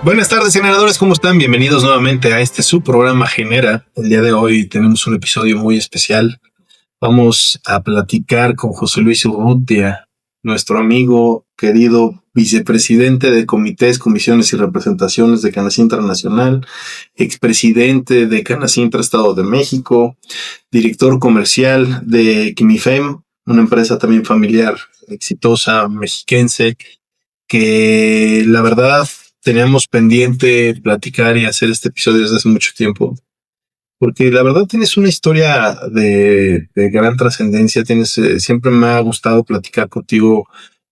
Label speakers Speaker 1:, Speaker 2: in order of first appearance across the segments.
Speaker 1: Buenas tardes, generadores, ¿cómo están? Bienvenidos nuevamente a su programa Genera. El día de hoy tenemos un episodio muy especial. Vamos a platicar con José Luis Urrutia, nuestro amigo, querido vicepresidente de comités, comisiones y representaciones de Canacintra Nacional, expresidente de Canacintra Estado de México, director comercial de Quimifem, una empresa también familiar, exitosa, mexiquense, que la verdad teníamos pendiente platicar y hacer este episodio desde hace mucho tiempo, porque la verdad tienes una historia de gran trascendencia. Siempre me ha gustado platicar contigo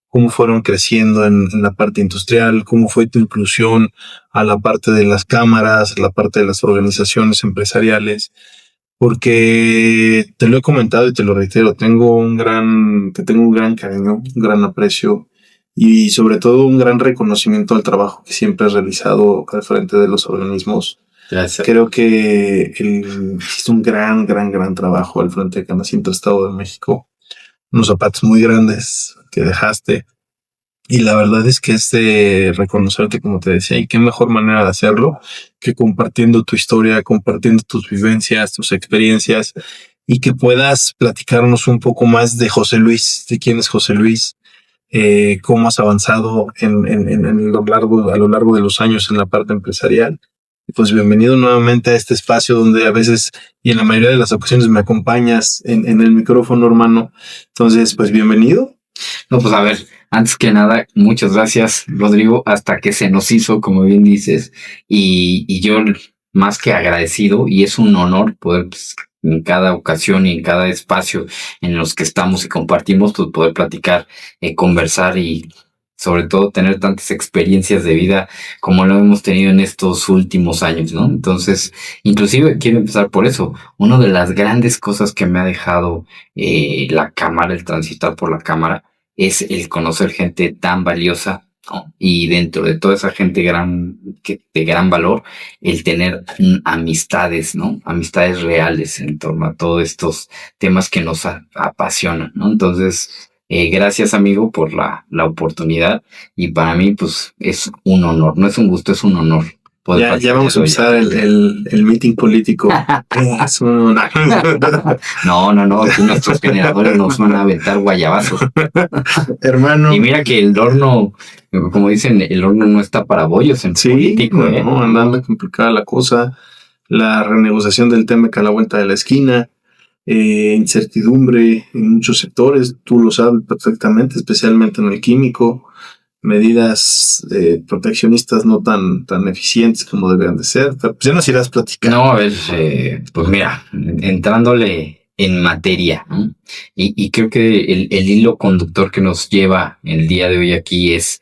Speaker 1: cómo fueron creciendo en la parte industrial, cómo fue tu inclusión a la parte de las cámaras, la parte de las organizaciones empresariales, porque te lo he comentado y te lo reitero, te tengo un gran cariño, un gran aprecio y sobre todo un gran reconocimiento al trabajo que siempre has realizado al frente de los organismos.
Speaker 2: Gracias.
Speaker 1: Creo que hiciste un gran trabajo al frente de Canacintra Estado de México. Unos zapatos muy grandes que dejaste. Y la verdad es que es de reconocerte, como te decía, y qué mejor manera de hacerlo que compartiendo tu historia, compartiendo tus vivencias, tus experiencias, y que puedas platicarnos un poco más de José Luis, de quién es José Luis, cómo has avanzado a lo largo de los años en la parte empresarial. Pues bienvenido nuevamente a este espacio donde a veces y en la mayoría de las ocasiones me acompañas en el micrófono, hermano. Entonces, pues bienvenido.
Speaker 2: No, pues a ver, antes que nada, muchas gracias, Rodrigo, hasta que se nos hizo, como bien dices, y yo más que agradecido, y es un honor poder, pues, en cada ocasión y en cada espacio en los que estamos y compartimos, pues poder platicar, conversar y sobre todo tener tantas experiencias de vida como lo hemos tenido en estos últimos años, ¿no? Entonces, inclusive quiero empezar por eso. Una de las grandes cosas que me ha dejado la cámara, el transitar por la cámara, es el conocer gente tan valiosa, ¿no? Y dentro de toda esa gente de gran valor, el tener amistades, ¿no? Amistades reales en torno a todos estos temas que nos apasionan, ¿no? Entonces, gracias, amigo, por la oportunidad, y para mí, pues, es un honor, no es un gusto, es un honor.
Speaker 1: Ya vamos a empezar el meeting político.
Speaker 2: No, aquí nuestros generadores nos van a aventar guayabazos.
Speaker 1: Hermano.
Speaker 2: Y mira que el horno, como dicen, el horno no está para bollos en político.
Speaker 1: No, andando complicada la cosa, la renegociación del TEMEC a la vuelta de la esquina, incertidumbre en muchos sectores, tú lo sabes perfectamente, especialmente en el químico, medidas proteccionistas no tan eficientes como deberían de ser, pero pues ya nos irás platicando.
Speaker 2: No, a ver, pues mira, entrándole en materia, ¿no? Y creo que el hilo conductor que nos lleva el día de hoy aquí es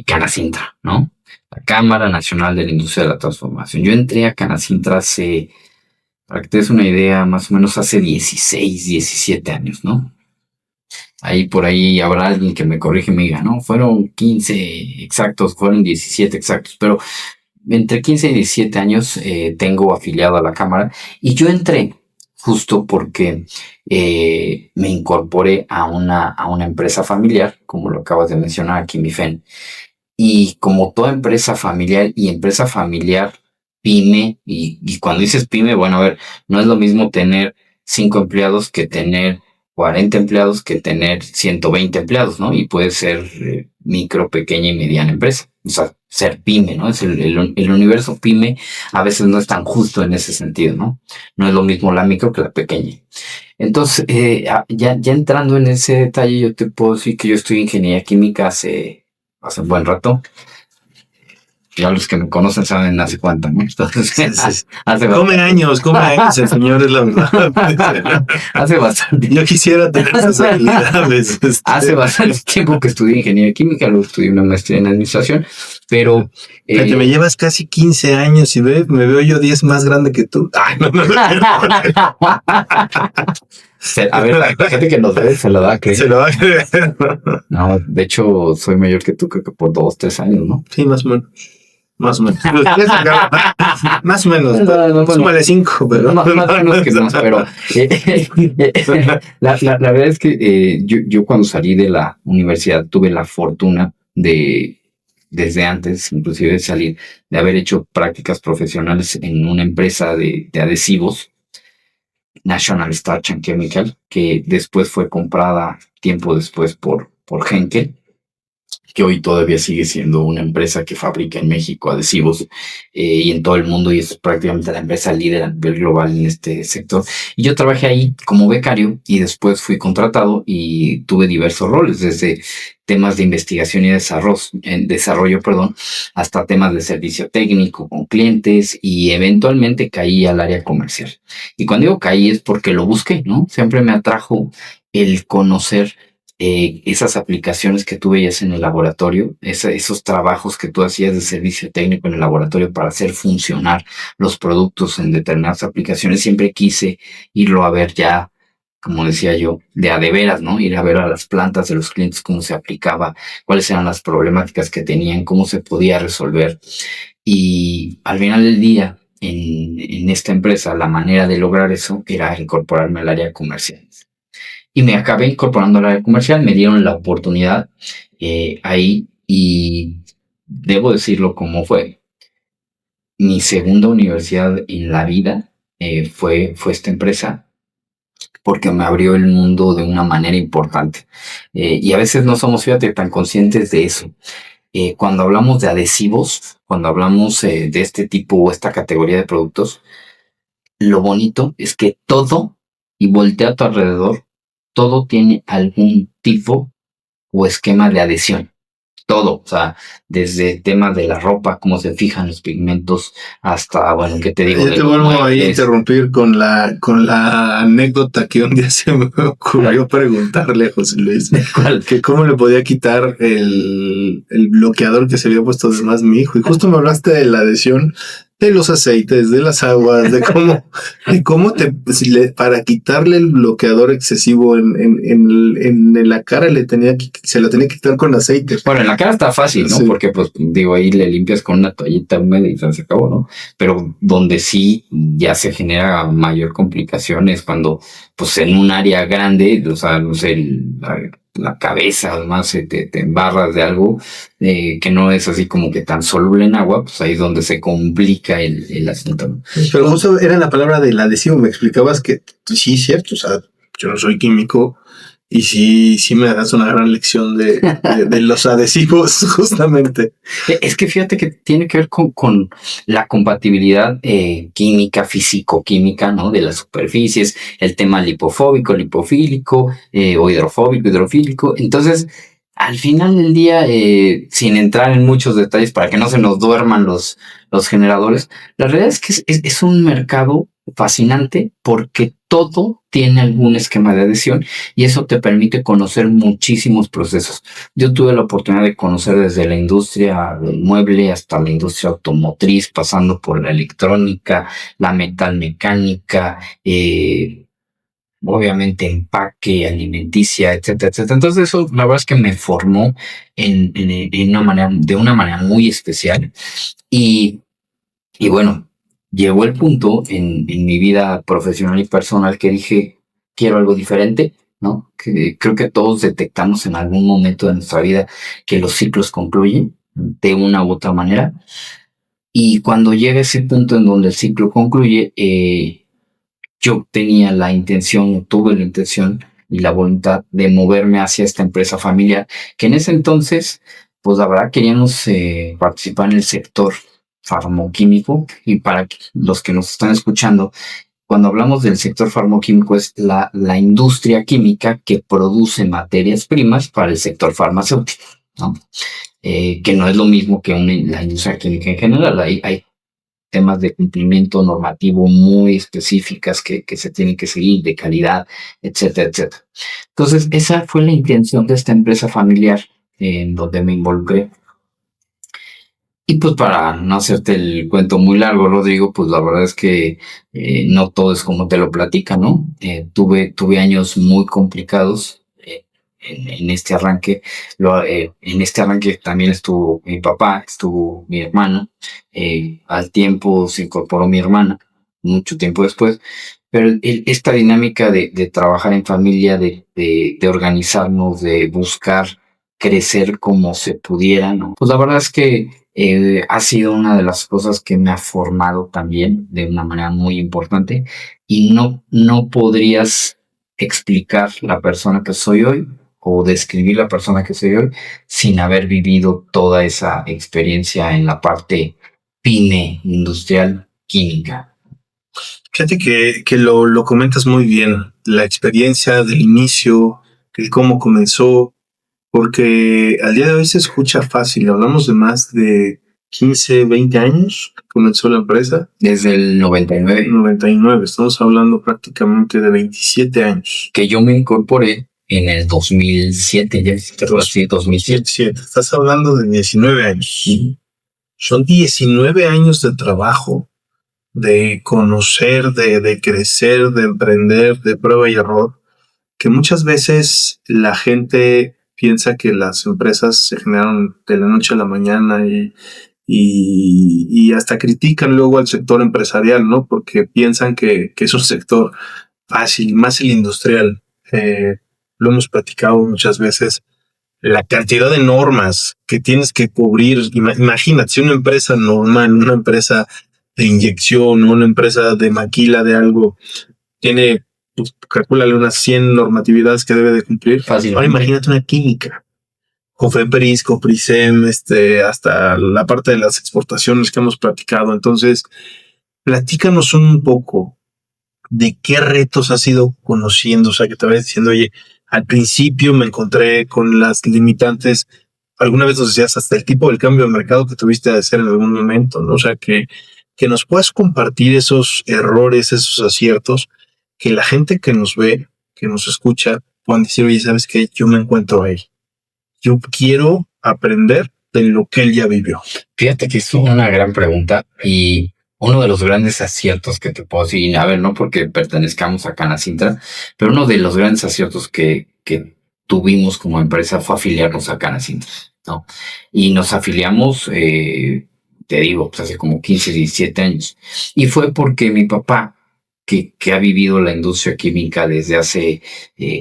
Speaker 2: Canacintra, ¿no? La Cámara Nacional de la Industria de la Transformación. Yo entré a Canacintra hace, para que te des una idea, más o menos hace 16, 17 años, ¿no? Ahí por ahí habrá alguien que me corrige y me diga, no, fueron 15 exactos, fueron 17 exactos, pero entre 15 y 17 años tengo afiliado a la Cámara, y yo entré justo porque me incorporé a una empresa familiar, como lo acabas de mencionar, Quimifem, y como toda empresa familiar pyme, y cuando dices pyme, bueno, a ver, no es lo mismo tener 5 empleados que tener 40 empleados que tener 120 empleados, ¿no? Y puede ser micro, pequeña y mediana empresa. O sea, ser pyme, ¿no? Es el universo pyme a veces no es tan justo en ese sentido, ¿no? No es lo mismo la micro que la pequeña. Entonces, ya entrando en ese detalle, yo te puedo decir que yo estudié ingeniería química hace un buen rato. Ya los que me conocen saben hace cuánto, ¿no? Entonces,
Speaker 1: come años el señor, es la verdad.
Speaker 2: Hace bastante.
Speaker 1: Yo quisiera tener esas habilidades.
Speaker 2: Hace bastante tiempo que estudié ingeniería química, luego estudié una maestría en administración, pero...
Speaker 1: me llevas casi 15 años y me veo yo 10 más grande que tú. Ay, no.
Speaker 2: A ver, la gente que nos ve se lo va a creer.
Speaker 1: Se lo va a creer.
Speaker 2: No, de hecho, soy mayor que tú, creo que por 2, 3 años, ¿no?
Speaker 1: Sí, más o menos. Más o menos. Más o menos. Súmale 5, pero.
Speaker 2: Más menos que más, pero. La verdad es que yo cuando salí de la universidad tuve la fortuna de desde antes, inclusive de salir, de haber hecho prácticas profesionales en una empresa de adhesivos, National Starch and Chemical, que después fue comprada tiempo después por Henkel, que hoy todavía sigue siendo una empresa que fabrica en México adhesivos y en todo el mundo, y es prácticamente la empresa líder a nivel global en este sector. Y yo trabajé ahí como becario y después fui contratado y tuve diversos roles, desde temas de investigación y desarrollo, hasta temas de servicio técnico con clientes, y eventualmente caí al área comercial. Y cuando digo caí es porque lo busqué, ¿no? Siempre me atrajo el conocer esas aplicaciones que tú veías en el laboratorio, esos trabajos que tú hacías de servicio técnico en el laboratorio para hacer funcionar los productos en determinadas aplicaciones. Siempre quise irlo a ver ya, como decía yo, de a de veras, ¿no? Ir a ver a las plantas de los clientes cómo se aplicaba, cuáles eran las problemáticas que tenían, cómo se podía resolver. Y al final del día, en esta empresa, la manera de lograr eso era incorporarme al área comercial. Y me acabé incorporando al área comercial, me dieron la oportunidad ahí, y debo decirlo como fue. Mi segunda universidad en la vida fue esta empresa, porque me abrió el mundo de una manera importante. Y a veces no somos, fíjate, tan conscientes de eso. Cuando hablamos de adhesivos, cuando hablamos de este tipo o esta categoría de productos, lo bonito es que todo, y voltea a tu alrededor, todo tiene algún tipo o esquema de adhesión. Todo, o sea, desde temas de la ropa, cómo se fijan los pigmentos, hasta, bueno, ¿qué te digo?
Speaker 1: Yo te vuelvo a interrumpir con la anécdota que un día se me ocurrió preguntarle a José Luis.
Speaker 2: ¿Cuál?
Speaker 1: Que cómo le podía quitar el bloqueador que se había puesto además mi hijo. Y justo me hablaste de la adhesión de los aceites, de las aguas, de cómo para quitarle el bloqueador excesivo en la cara se la tenía que quitar con aceite.
Speaker 2: Bueno, en la cara está fácil, ¿no? Sí. Porque, pues, digo, ahí le limpias con una toallita húmeda y se acabó, ¿no? Pero donde sí ya se genera mayor complicación es cuando, pues, en un área grande, o sea, no sé, la cabeza, además, te embarras de algo que no es así como que tan soluble en agua, pues ahí es donde se complica el asunto, ¿no?
Speaker 1: Pero justo era la palabra del adhesivo, me explicabas que sí, es cierto, o sea, yo no soy químico y sí me das una gran lección de los adhesivos, justamente.
Speaker 2: Es que fíjate que tiene que ver con la compatibilidad química, físico-química, ¿no? De las superficies, el tema lipofóbico, lipofílico, o hidrofóbico, hidrofílico. Entonces, al final del día, sin entrar en muchos detalles para que no se nos duerman los generadores, la realidad es que es un mercado fascinante porque todo tiene algún esquema de adhesión, y eso te permite conocer muchísimos procesos. Yo tuve la oportunidad de conocer desde la industria del mueble hasta la industria automotriz, pasando por la electrónica, la metalmecánica, obviamente empaque, alimenticia, etcétera, etcétera. Entonces eso, la verdad es que me formó de una manera muy especial. Y bueno, llegó el punto en mi vida profesional y personal que dije, quiero algo diferente, ¿no? Que creo que todos detectamos en algún momento de nuestra vida que los ciclos concluyen de una u otra manera. Y cuando llega ese punto en donde el ciclo concluye, yo tuve la intención y la voluntad de moverme hacia esta empresa familiar, que en ese entonces, pues la verdad queríamos participar en el sector farmacoquímico. Y para los que nos están escuchando, cuando hablamos del sector farmacoquímico es la industria química que produce materias primas para el sector farmacéutico, ¿no? Que no es lo mismo que la industria química en general. Hay temas de cumplimiento normativo muy específicas que se tienen que seguir, de calidad, etcétera, etcétera. Entonces, esa fue la intención de esta empresa familiar en donde me involucré. Y pues para no hacerte el cuento muy largo, Rodrigo, pues la verdad es que no todo es como te lo platica, ¿no? Tuve años muy complicados en este arranque. En este arranque también estuvo mi papá, estuvo mi hermano. Al tiempo se incorporó mi hermana, mucho tiempo después. Pero esta dinámica de trabajar en familia, de organizarnos, de buscar crecer como se pudiera, ¿no? Pues la verdad es que ha sido una de las cosas que me ha formado también de una manera muy importante y no podrías explicar la persona que soy hoy o describir la persona que soy hoy sin haber vivido toda esa experiencia en la parte pyme, industrial, química.
Speaker 1: Fíjate que lo comentas muy bien, la experiencia del inicio, el cómo comenzó, porque al día de hoy se escucha fácil, hablamos de más de 15, 20 años que comenzó la empresa.
Speaker 2: Desde el 99.
Speaker 1: 99, estamos hablando prácticamente de 27 años.
Speaker 2: Que yo me incorporé en el 2007, ya es 2007.
Speaker 1: Estás hablando de 19 años.
Speaker 2: Uh-huh.
Speaker 1: Son 19 años de trabajo, de conocer, de crecer, de emprender, de prueba y error, que muchas veces la gente piensa que las empresas se generaron de la noche a la mañana y hasta critican luego al sector empresarial, ¿no? Porque piensan que es un sector fácil, más el industrial. Lo hemos platicado muchas veces. La cantidad de normas que tienes que cubrir. Imagínate, si una empresa normal, una empresa de inyección, una empresa de maquila de algo, tiene, pues, calcúlale unas 100 normatividades que debe de cumplir.
Speaker 2: Fácil.
Speaker 1: Ahora imagínate una química. Cofepris, Coprisem, hasta la parte de las exportaciones que hemos platicado. Entonces, platícanos un poco de qué retos has ido conociendo, o sea, que te vayas diciendo, oye, al principio me encontré con las limitantes, alguna vez nos decías hasta el tipo del cambio de mercado que tuviste de hacer en algún momento, ¿no? O sea, que nos puedas compartir esos errores, esos aciertos, que la gente que nos ve, que nos escucha, puedan decir, oye, ¿sabes qué? Yo me encuentro ahí. Yo quiero aprender de lo que él ya vivió.
Speaker 2: Fíjate que es una gran pregunta y uno de los grandes aciertos que te puedo decir, a ver, no porque pertenezcamos a Canacintra, pero uno de los grandes aciertos que tuvimos como empresa fue afiliarnos a Canacintra, ¿no? Y nos afiliamos, te digo, pues hace como 15, 17 años. Y fue porque mi papá, que ha vivido la industria química desde hace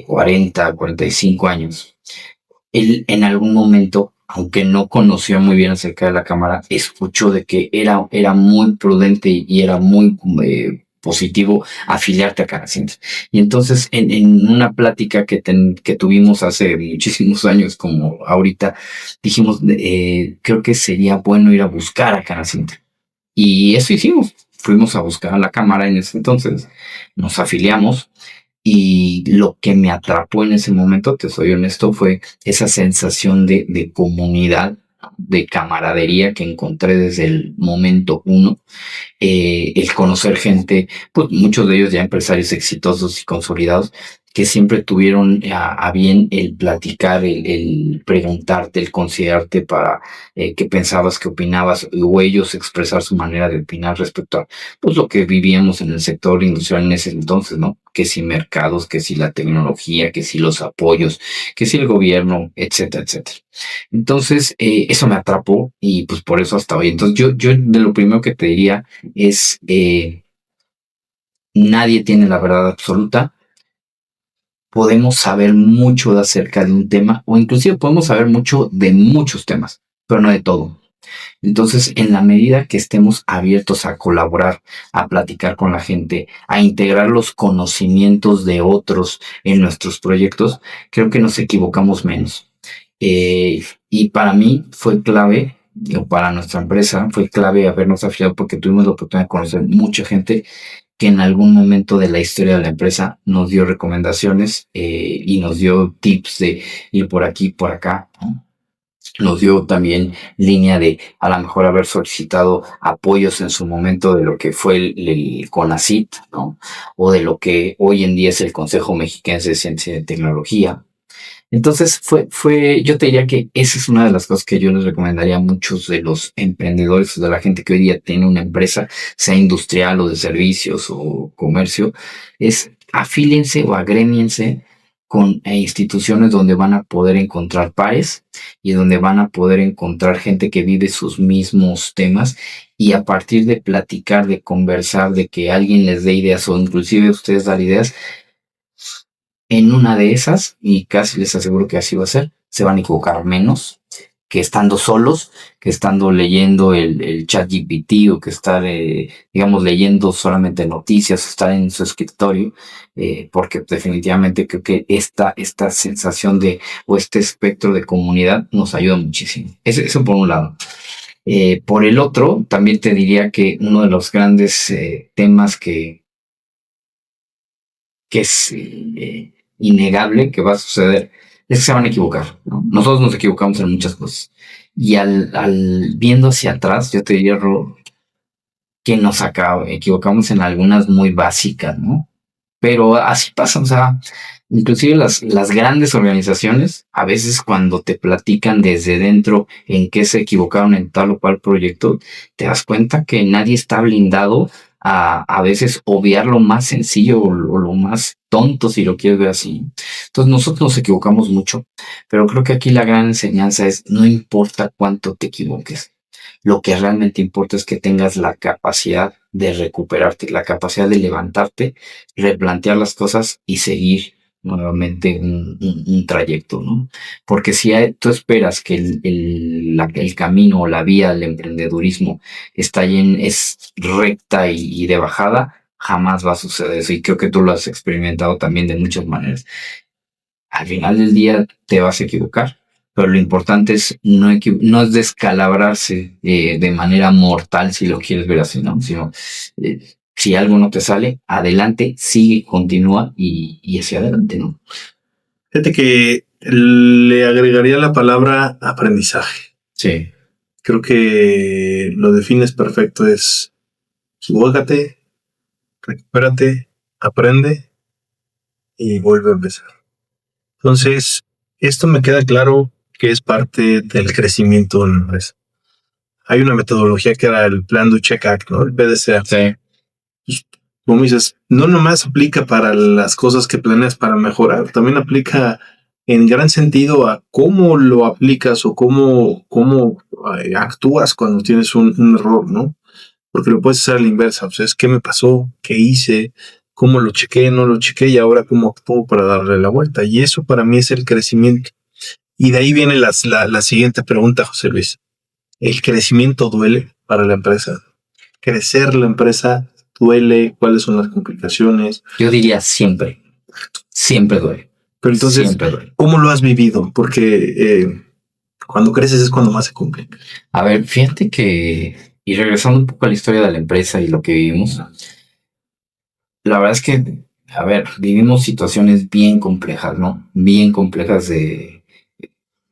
Speaker 2: 40, 45 años, él en algún momento, aunque no conocía muy bien acerca de la cámara, escuchó de que era muy prudente y era muy positivo afiliarte a Canacintra. Y entonces en una plática que tuvimos hace muchísimos años, como ahorita, dijimos, creo que sería bueno ir a buscar a Canacintra. Y eso hicimos. Fuimos a buscar a la cámara en ese entonces, nos afiliamos. Y lo que me atrapó en ese momento, te soy honesto, fue esa sensación de comunidad, de camaradería que encontré desde el momento uno. El conocer gente, pues muchos de ellos ya empresarios exitosos y consolidados, que siempre tuvieron a bien el platicar, el preguntarte, el considerarte para qué pensabas, qué opinabas, o ellos expresar su manera de opinar respecto a pues, lo que vivíamos en el sector industrial en ese entonces, ¿no? Que si mercados, que si la tecnología, que si los apoyos, que si el gobierno, etcétera, etcétera. Entonces, eso me atrapó y pues por eso hasta hoy. Entonces, yo de lo primero que te diría es, nadie tiene la verdad absoluta. Podemos saber mucho de acerca de un tema o inclusive podemos saber mucho de muchos temas, pero no de todo. Entonces, en la medida que estemos abiertos a colaborar, a platicar con la gente, a integrar los conocimientos de otros en nuestros proyectos, creo que nos equivocamos menos. Y para mí fue clave, o para nuestra empresa, fue clave habernos afiliado porque tuvimos la oportunidad de conocer mucha gente que en algún momento de la historia de la empresa nos dio recomendaciones y nos dio tips de ir por aquí, por acá, ¿no? Nos dio también línea de a lo mejor haber solicitado apoyos en su momento de lo que fue el CONACYT, ¿no? O de lo que hoy en día es el Consejo Mexiquense de Ciencia y Tecnología. Entonces yo te diría que esa es una de las cosas que yo les recomendaría a muchos de los emprendedores, de la gente que hoy día tiene una empresa, sea industrial o de servicios o comercio, es afíliense o agrémiense con instituciones donde van a poder encontrar pares y donde van a poder encontrar gente que vive sus mismos temas y a partir de platicar, de conversar, de que alguien les dé ideas o inclusive ustedes dar ideas, en una de esas, y casi les aseguro que así va a ser, se van a equivocar menos que estando solos, que estando leyendo el chat GPT o que estar, digamos, leyendo solamente noticias, estar en su escritorio, porque definitivamente creo que esta sensación de, o este espectro de comunidad nos ayuda muchísimo. Eso por un lado. Por el otro, también te diría que uno de los grandes temas que es innegable que va a suceder es que se van a equivocar, ¿no? Nosotros nos equivocamos en muchas cosas. Y al viendo hacia atrás, yo te diría, Ro, que equivocamos en algunas muy básicas, ¿no? Pero así pasa, o sea, inclusive las grandes organizaciones, a veces cuando te platican desde dentro en qué se equivocaron en tal o cual proyecto, te das cuenta que nadie está blindado a veces obviar lo más sencillo o lo más tonto, si lo quieres ver así. Entonces nosotros nos equivocamos mucho, pero creo que aquí la gran enseñanza es no importa cuánto te equivoques. Lo que realmente importa es que tengas la capacidad de recuperarte, la capacidad de levantarte, replantear las cosas y seguir nuevamente un trayecto, ¿no? Porque si tú esperas que el camino o la vía del emprendedurismo es recta y de bajada, jamás va a suceder eso. Y creo que tú lo has experimentado también de muchas maneras. Al final del día te vas a equivocar, pero lo importante es no es descalabrarse de manera mortal, si lo quieres ver así, ¿no? Sino, si algo no te sale, adelante, sigue, continúa y hacia adelante, ¿no?
Speaker 1: Fíjate que le agregaría la palabra aprendizaje.
Speaker 2: Sí.
Speaker 1: Creo que lo defines perfecto, es equivócate, recupérate, aprende y vuelve a empezar. Entonces, esto me queda claro que es parte del crecimiento de la empresa. Hay una metodología que era el Plan Do Check Act, ¿no? El PDCA.
Speaker 2: Sí.
Speaker 1: Y, como dices, no nomás aplica para las cosas que planeas para mejorar, también aplica en gran sentido a cómo lo aplicas o cómo actúas cuando tienes un error, ¿no? Porque lo puedes hacer a la inversa. O sea, es qué me pasó, qué hice, cómo lo chequé, no lo chequé y ahora cómo actúo para darle la vuelta. Y eso para mí es el crecimiento. Y de ahí viene la siguiente pregunta, José Luis. ¿El crecimiento duele para la empresa? ¿Crecer la empresa duele? ¿Cuáles son las complicaciones?
Speaker 2: Yo diría siempre duele.
Speaker 1: Pero entonces,
Speaker 2: siempre duele.
Speaker 1: ¿Cómo lo has vivido? Porque cuando creces es cuando más se cumple.
Speaker 2: A ver, fíjate que, y regresando un poco a la historia de la empresa y lo que vivimos, la verdad es que, a ver, vivimos situaciones bien complejas, ¿no? Bien complejas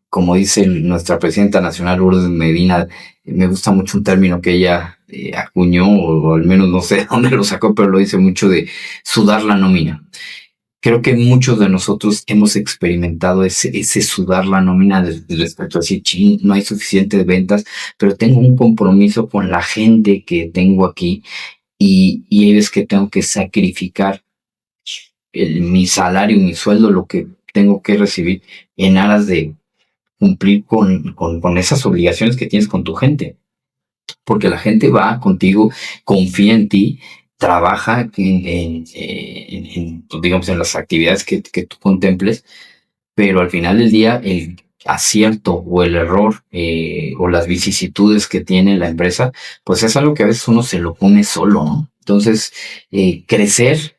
Speaker 2: como dice nuestra presidenta nacional, Lourdes Medina, me gusta mucho un término que ella acuñó, o al menos no sé de dónde lo sacó, pero lo dice mucho de sudar la nómina. Creo que muchos de nosotros hemos experimentado ese sudar la nómina respecto a decir, ching, no hay suficientes ventas, pero tengo un compromiso con la gente que tengo aquí y es que tengo que sacrificar mi salario, mi sueldo, lo que tengo que recibir en aras de cumplir con esas obligaciones que tienes con tu gente. Porque la gente va contigo, confía en ti, trabaja pues, digamos, en las actividades que tú contemples, pero al final del día el acierto o el error o las vicisitudes que tiene la empresa, pues es algo que a veces uno se lo pone solo, ¿no? Entonces, crecer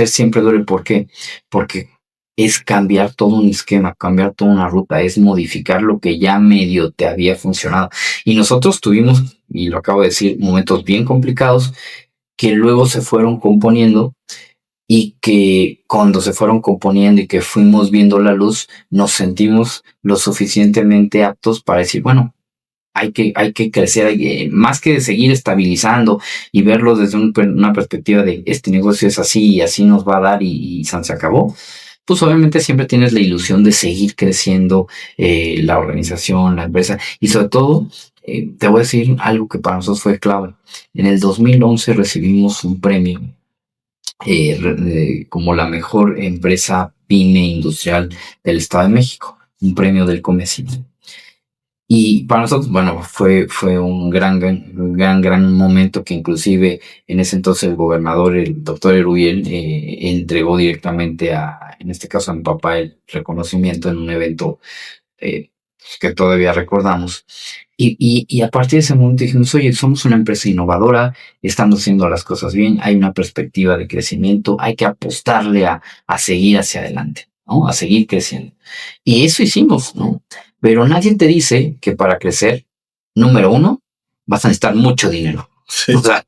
Speaker 2: siempre duele. ¿Por qué? Porque es cambiar todo un esquema, cambiar toda una ruta, es modificar lo que ya medio te había funcionado. Y nosotros tuvimos, y lo acabo de decir, momentos bien complicados que luego se fueron componiendo y que cuando se fueron componiendo y que fuimos viendo la luz, nos sentimos lo suficientemente aptos para decir, bueno, hay que crecer, más que seguir estabilizando y verlo desde una perspectiva de este negocio es así y así nos va a dar y se acabó. Pues obviamente siempre tienes la ilusión de seguir creciendo la organización, la empresa y sobre todo, te voy a decir algo que para nosotros fue clave. En el 2011 recibimos un premio como la mejor empresa pyme industrial del Estado de México, un premio del Comecit. Y para nosotros, bueno, fue un gran momento que inclusive en ese entonces el gobernador, el doctor Erubiel, entregó directamente en este caso a mi papá, el reconocimiento en un evento que todavía recordamos. Y a partir de ese momento dijimos, oye, somos una empresa innovadora, estamos haciendo las cosas bien, hay una perspectiva de crecimiento, hay que apostarle a seguir hacia adelante, ¿no? A seguir creciendo. Y eso hicimos, ¿no? Pero nadie te dice que para crecer, número uno, vas a necesitar mucho dinero.
Speaker 1: Sí.
Speaker 2: O sea,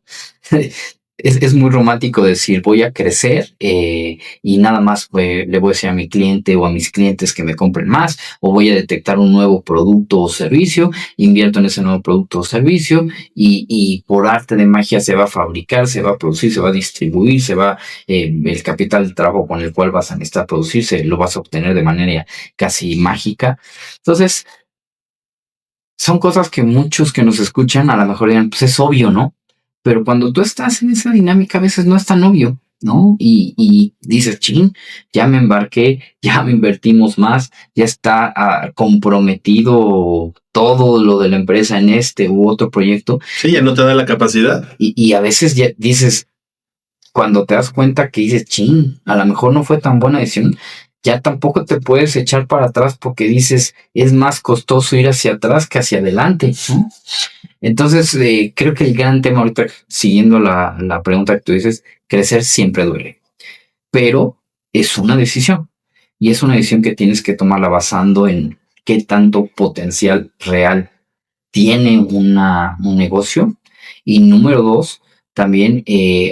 Speaker 2: es muy romántico decir voy a crecer y nada más le voy a decir a mi cliente o a mis clientes que me compren más, o voy a detectar un nuevo producto o servicio, invierto en ese nuevo producto o servicio y por arte de magia se va a fabricar, se va a producir, se va a distribuir, el capital de trabajo con el cual vas a necesitar producirse, lo vas a obtener de manera casi mágica. Entonces, son cosas que muchos que nos escuchan a lo mejor dirán, pues es obvio, ¿no? Pero cuando tú estás en esa dinámica, a veces no es tan obvio, ¿no? Y dices, chin, ya me embarqué, ya me invertimos más, ya está comprometido todo lo de la empresa en este u otro proyecto.
Speaker 1: Sí, ya no te da la capacidad.
Speaker 2: Y a veces ya dices, cuando te das cuenta que dices, chin, a lo mejor no fue tan buena decisión, ya tampoco te puedes echar para atrás porque dices, es más costoso ir hacia atrás que hacia adelante, ¿no? Entonces, creo que el gran tema ahorita, siguiendo la pregunta que tú dices, crecer siempre duele, pero es una decisión y es una decisión que tienes que tomarla basando en qué tanto potencial real tiene un negocio. Y número dos, también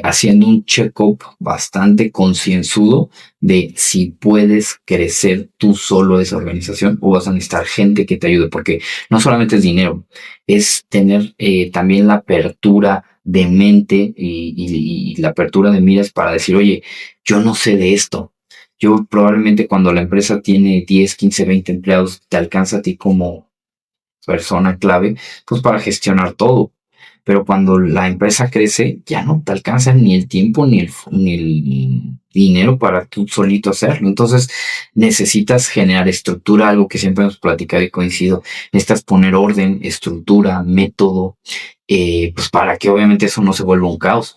Speaker 2: haciendo un check-up bastante concienzudo de si puedes crecer tú solo esa organización o vas a necesitar gente que te ayude, porque no solamente es dinero, es tener también la apertura de mente y la apertura de miras para decir, oye, yo no sé de esto. Yo probablemente cuando la empresa tiene 10, 15, 20 empleados, te alcanza a ti como persona clave, pues para gestionar todo. Pero cuando la empresa crece, ya no te alcanza ni el tiempo ni el dinero para tú solito hacerlo. Entonces necesitas generar estructura, algo que siempre hemos platicado y coincido. Necesitas poner orden, estructura, método, pues para que obviamente eso no se vuelva un caos.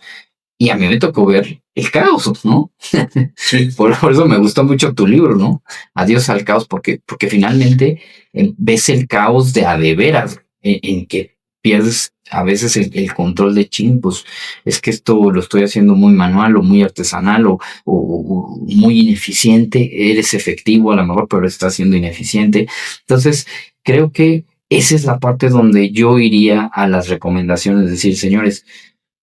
Speaker 2: Y a mí me tocó ver el caos, ¿no?
Speaker 1: Sí.
Speaker 2: Por eso me gustó mucho tu libro, ¿no? Adiós al caos, porque finalmente ves el caos de a de veras, en que pierdes a veces el control de chin, pues es que esto lo estoy haciendo muy manual o muy artesanal o muy ineficiente, eres efectivo a lo mejor, pero estás siendo ineficiente. Entonces, creo que esa es la parte donde yo iría a las recomendaciones, es decir, señores,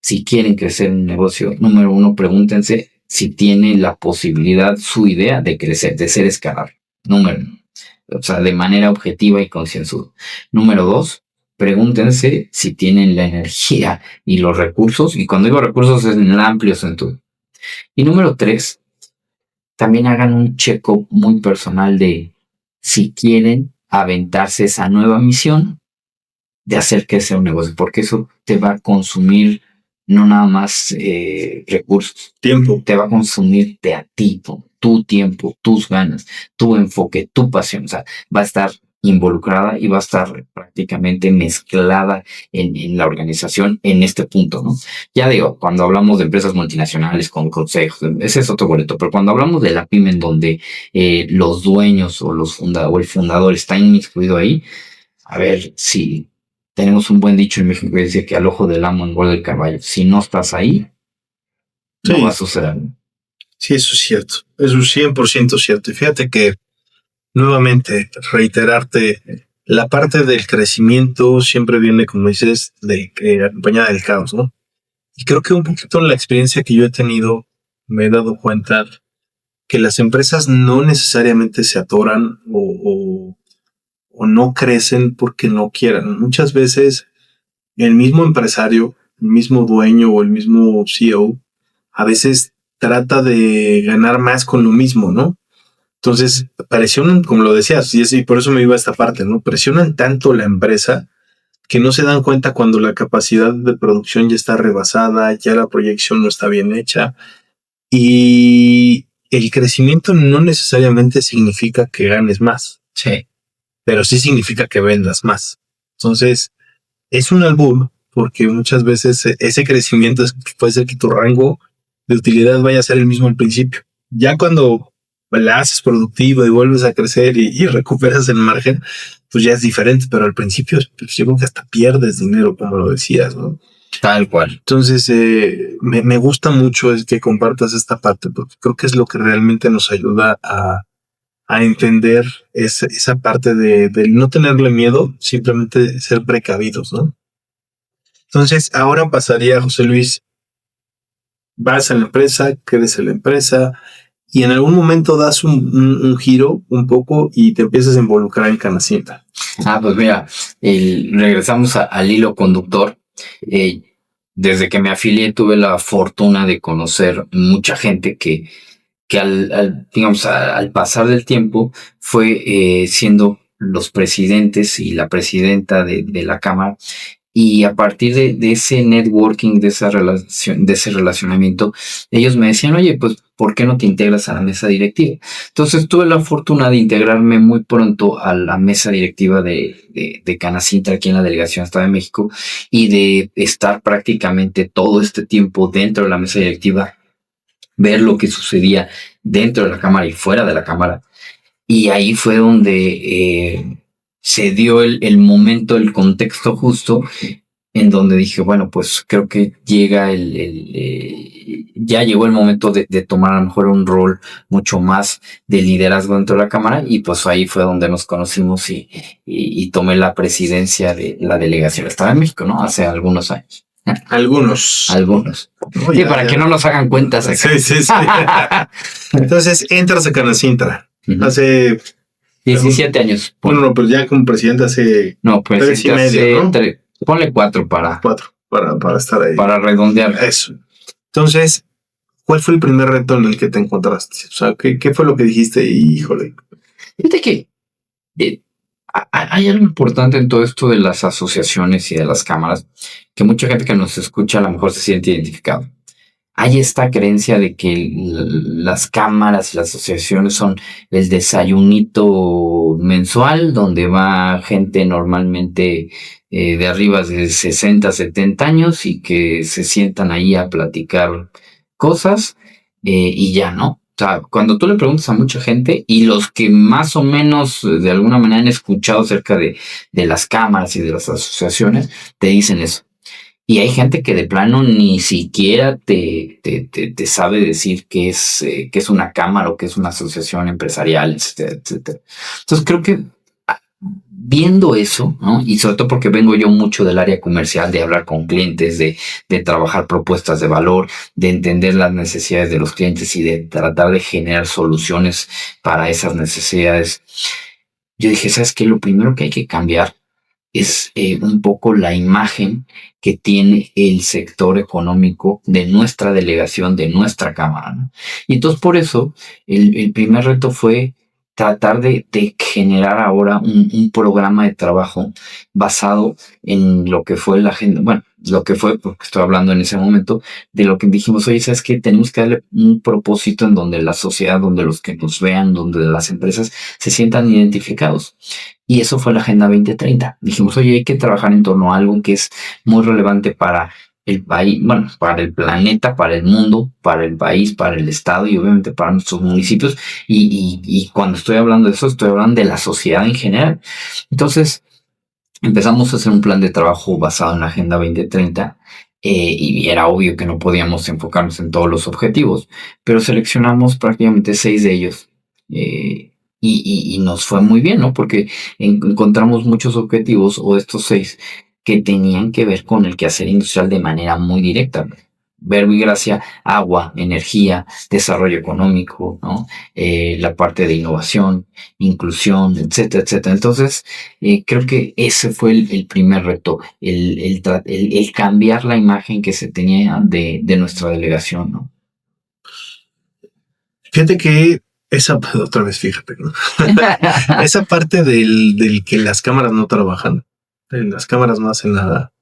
Speaker 2: si quieren crecer un negocio, número uno, pregúntense si tiene la posibilidad, su idea de crecer, de ser escalable. Número uno. O sea, de manera objetiva y concienzuda. Número dos, pregúntense si tienen la energía y los recursos. Y cuando digo recursos es en el amplio sentido. Y número tres, también hagan un check-up muy personal de si quieren aventarse esa nueva misión de hacer que sea un negocio, porque eso te va a consumir no nada más recursos,
Speaker 1: Tiempo.
Speaker 2: te va a consumirte a ti, tu tiempo, tus ganas, tu enfoque, tu pasión, o sea, va a estar involucrada y va a estar prácticamente mezclada en la organización en este punto, ¿no? Ya digo, cuando hablamos de empresas multinacionales con consejos, ese es otro boleto, pero cuando hablamos de la pyme en donde los dueños o o el fundador está inmiscuido ahí, a ver si tenemos un buen dicho en México que dice que al ojo del amo engorda el caballo. Si no estás ahí, no
Speaker 1: Sí.
Speaker 2: va a suceder.
Speaker 1: Sí, eso es cierto. Eso es 100% cierto. Y fíjate que, nuevamente, reiterarte, la parte del crecimiento siempre viene, como dices, acompañada del caos, ¿no? Y creo que un poquito en la experiencia que yo he tenido, me he dado cuenta que las empresas no necesariamente se atoran o no crecen porque no quieran. Muchas veces el mismo empresario, el mismo dueño o el mismo CEO, a veces trata de ganar más con lo mismo, ¿no? Entonces, presionan, como lo decías, y por eso me iba a esta parte, ¿no? Presionan tanto la empresa que no se dan cuenta cuando la capacidad de producción ya está rebasada, ya la proyección no está bien hecha. Y el crecimiento no necesariamente significa que ganes más.
Speaker 2: Sí.
Speaker 1: Pero sí significa que vendas más. Entonces, es un albur porque muchas veces ese crecimiento puede ser que tu rango de utilidad vaya a ser el mismo al principio. Ya cuando la haces productiva y vuelves a crecer y recuperas el margen, pues ya es diferente, pero al principio pues yo creo que hasta pierdes dinero, como lo decías, ¿no?
Speaker 2: Tal cual.
Speaker 1: Entonces, me gusta mucho el que compartas esta parte, porque creo que es lo que realmente nos ayuda a entender esa parte de no tenerle miedo, simplemente ser precavidos, ¿no? Entonces, ahora pasaría, José Luis, vas a la empresa, creces en la empresa y en algún momento das un giro un poco y te empiezas a involucrar en Canacintra.
Speaker 2: Pues mira, regresamos al hilo conductor. Desde que me afilié tuve la fortuna de conocer mucha gente que al pasar del tiempo fue siendo los presidentes y la presidenta de la Cámara. Y a partir de ese networking, de esa relación, de ese relacionamiento, ellos me decían, oye, pues, ¿por qué no te integras a la mesa directiva? Entonces tuve la fortuna de integrarme muy pronto a la mesa directiva de Canacintra aquí en la Delegación Estado de México y de estar prácticamente todo este tiempo dentro de la mesa directiva, ver lo que sucedía dentro de la Cámara y fuera de la Cámara. Y ahí fue donde se dio el momento, el contexto justo, en donde dije, bueno, pues creo que llega ya llegó el momento de tomar a lo mejor un rol mucho más de liderazgo dentro de la Cámara, y pues ahí fue donde nos conocimos y tomé la presidencia de la Delegación del Estado de México, ¿no? Hace algunos años.
Speaker 1: Algunos.
Speaker 2: Oh, sí, para que no nos hagan cuentas acá.
Speaker 1: Sí. Entonces, entras a Canacintra. Hace
Speaker 2: 17 años.
Speaker 1: Bueno, pues ya como presidente hace...
Speaker 2: No, pues
Speaker 1: 3 y medio, ¿no?
Speaker 2: Ponle 4 para
Speaker 1: estar ahí.
Speaker 2: Para redondear.
Speaker 1: Eso. Entonces, ¿cuál fue el primer reto en el que te encontraste? O sea, ¿qué fue lo que dijiste? Híjole.
Speaker 2: Fíjate que hay algo importante en todo esto de las asociaciones y de las cámaras, que mucha gente que nos escucha a lo mejor se siente identificado. Hay esta creencia de que las cámaras y las asociaciones son el desayunito mensual, donde va gente normalmente de arriba de 60, 70 años y que se sientan ahí a platicar cosas y ya, ¿no? O sea, cuando tú le preguntas a mucha gente y los que más o menos de alguna manera han escuchado acerca de las cámaras y de las asociaciones, te dicen eso. Y hay gente que de plano ni siquiera te sabe decir qué es una cámara o qué es una asociación empresarial, etcétera, etcétera. Entonces creo que viendo eso, ¿no? Y sobre todo porque vengo yo mucho del área comercial, de hablar con clientes, de trabajar propuestas de valor, de entender las necesidades de los clientes y de tratar de generar soluciones para esas necesidades. Yo dije, ¿sabes qué? Lo primero que hay que cambiar es un poco la imagen que tiene el sector económico de nuestra delegación, de nuestra cámara, ¿no? Y entonces por eso el primer reto fue tratar de generar ahora un programa de trabajo basado en lo que fue la agenda, bueno, lo que fue, porque estoy hablando en ese momento, de lo que dijimos, oye, ¿sabes qué? Tenemos que darle un propósito en donde la sociedad, donde los que nos vean, donde las empresas se sientan identificados. Y eso fue la Agenda 2030. Dijimos, oye, hay que trabajar en torno a algo que es muy relevante para el país, bueno, para el planeta, para el mundo, para el país, para el estado y obviamente para nuestros municipios. Y cuando estoy hablando de eso, estoy hablando de la sociedad en general. Entonces, empezamos a hacer un plan de trabajo basado en la Agenda 2030 y era obvio que no podíamos enfocarnos en todos los objetivos, pero seleccionamos prácticamente 6 de ellos. Y nos fue muy bien, ¿no? Porque encontramos muchos objetivos, o estos 6, que tenían que ver con el quehacer industrial de manera muy directa. Verbo y gracia, agua, energía, desarrollo económico, ¿no? La parte de innovación, inclusión, etcétera, etcétera. Entonces, creo que ese fue el primer reto, el cambiar la imagen que se tenía de nuestra delegación, ¿no?
Speaker 1: Fíjate que otra vez, fíjate, ¿no? Esa parte del que las cámaras no trabajan, las cámaras no hacen nada,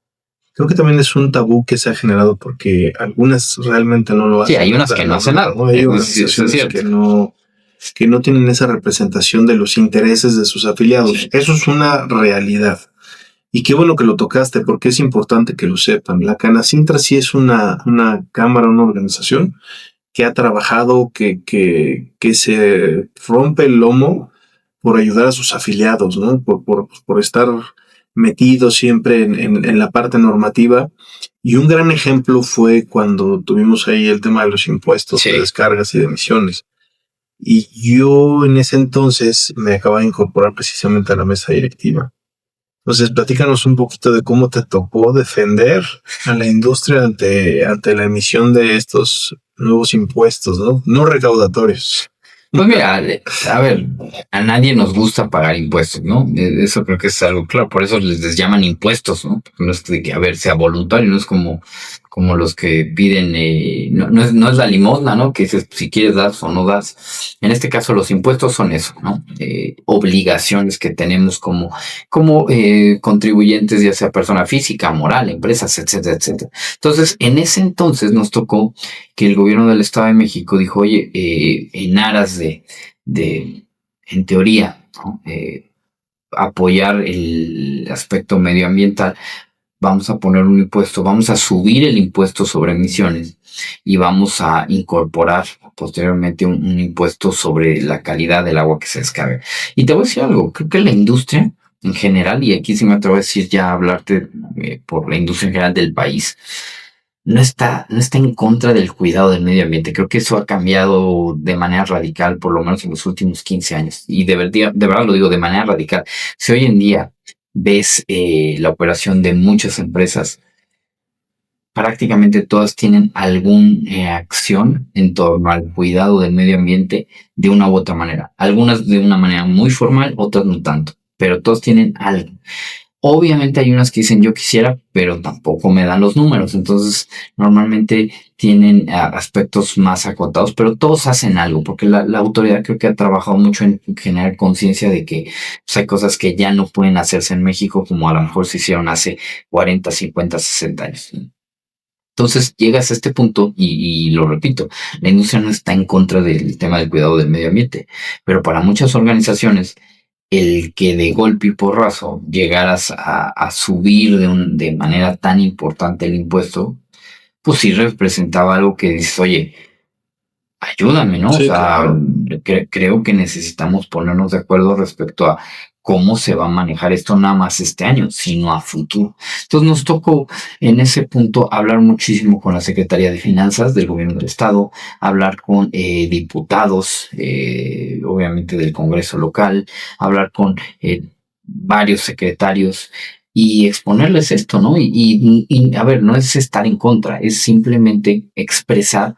Speaker 1: creo que también es un tabú que se ha generado porque algunas realmente no lo hacen.
Speaker 2: Sí, hay unas que no hacen nada.
Speaker 1: Hay organizaciones que no tienen esa representación de los intereses de sus afiliados. Eso es una realidad. Y qué bueno que lo tocaste, porque es importante que lo sepan. La Canacintra sí es una cámara, una organización que ha trabajado, que se rompe el lomo por ayudar a sus afiliados, ¿no? Por estar metido siempre en la parte normativa. Y un gran ejemplo fue cuando tuvimos ahí el tema de los impuestos de descargas y de emisiones. Y yo en ese entonces me acababa de incorporar precisamente a la mesa directiva. Entonces, platícanos un poquito de cómo te tocó defender a la industria ante la emisión de estos nuevos impuestos, ¿no? No recaudatorios.
Speaker 2: Pues mira, a ver, a nadie nos gusta pagar impuestos, ¿no? Eso creo que es algo claro, por eso les llaman impuestos, ¿no? Porque no es de que, a ver, sea voluntario, no es como los que piden, no es la limosna, ¿no? Que dices, si quieres das o no das. En este caso, los impuestos son eso, ¿no? Obligaciones que tenemos como contribuyentes, ya sea persona física, moral, empresas, etcétera, etcétera. Entonces, en ese entonces nos tocó que el gobierno del Estado de México dijo, oye, en aras en teoría, ¿no? Apoyar el aspecto medioambiental, vamos a poner un impuesto, vamos a subir el impuesto sobre emisiones y vamos a incorporar posteriormente un impuesto sobre la calidad del agua que se descarga. Y te voy a decir algo, creo que la industria en general, y aquí sí me atrevo a decir ya hablarte por la industria en general del país, no está en contra del cuidado del medio ambiente. Creo que eso ha cambiado de manera radical, por lo menos en los últimos 15 años. Y de verdad lo digo de manera radical. Si hoy en día ves la operación de muchas empresas, prácticamente todas tienen alguna acción en torno al cuidado del medio ambiente de una u otra manera. Algunas de una manera muy formal, otras no tanto, pero todos tienen algo. Obviamente hay unas que dicen yo quisiera, pero tampoco me dan los números. Entonces, normalmente tienen aspectos más acotados, pero todos hacen algo, porque la autoridad creo que ha trabajado mucho en generar conciencia de que pues, hay cosas que ya no pueden hacerse en México, como a lo mejor se hicieron hace 40, 50, 60 años. Entonces llegas a este punto y lo repito, la industria no está en contra del tema del cuidado del medio ambiente, pero para muchas organizaciones el que de golpe y porrazo llegaras a subir de manera tan importante el impuesto, pues sí representaba algo que dices, oye, ayúdame, ¿no?
Speaker 1: Sí,
Speaker 2: O sea,
Speaker 1: claro.
Speaker 2: creo que necesitamos ponernos de acuerdo respecto a cómo se va a manejar esto nada más este año, sino a futuro. Entonces nos tocó en ese punto hablar muchísimo con la Secretaría de Finanzas del Gobierno del Estado, hablar con diputados, obviamente del Congreso local, hablar con varios secretarios y exponerles esto, ¿no? A ver, no es estar en contra, es simplemente expresar